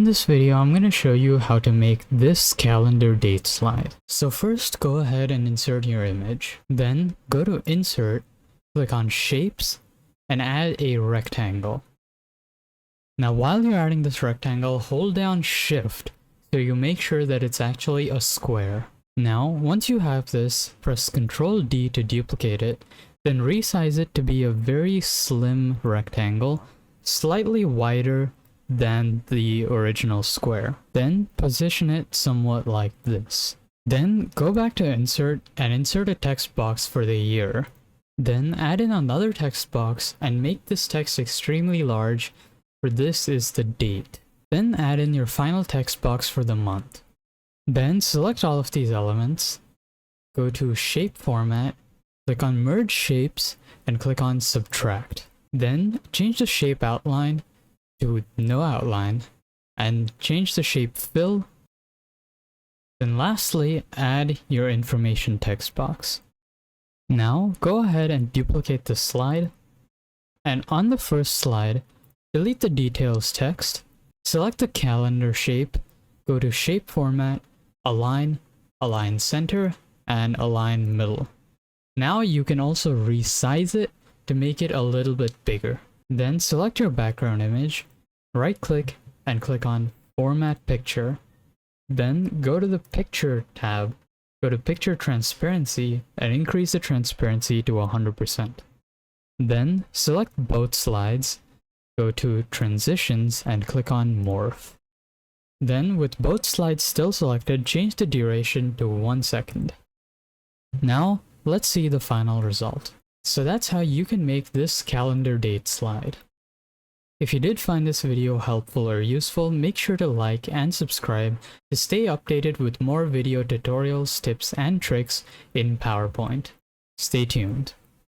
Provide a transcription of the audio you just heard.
In this video, I'm going to show you how to make this calendar date slide. So first, go ahead and insert your image. Then go to Insert, click on Shapes, and add a rectangle. Now while you're adding this rectangle, hold down Shift so you make sure that it's actually a square. Now, once you have this, press Ctrl D to duplicate it, then resize it to be a very slim rectangle, slightly wider than the original square. Then position it somewhat like this. Then go back to Insert and insert a text box for the year. Then add in another text box and make this text extremely large, for this is the date. Then add in your final text box for the month. Then select all of these elements, go to Shape Format, click on Merge Shapes, and click on Subtract. Then change the shape outline to no outline, and change the shape fill. Then lastly, add your information text box. Now go ahead and duplicate the slide, and on the first slide, delete the details text, select the calendar shape, go to Shape Format, Align, Align Center, and Align Middle. Now you can also resize it to make it a little bit bigger. Then select your background image, right-click, and click on Format Picture. Then go to the Picture tab, go to Picture Transparency, and increase the transparency to 100%. Then select both slides, go to Transitions, and click on Morph. Then, with both slides still selected, change the duration to 1 second. Now, let's see the final result. So that's how you can make this calendar date slide. If you did find this video helpful or useful, make sure to like and subscribe to stay updated with more video tutorials, tips, and tricks in PowerPoint. Stay tuned.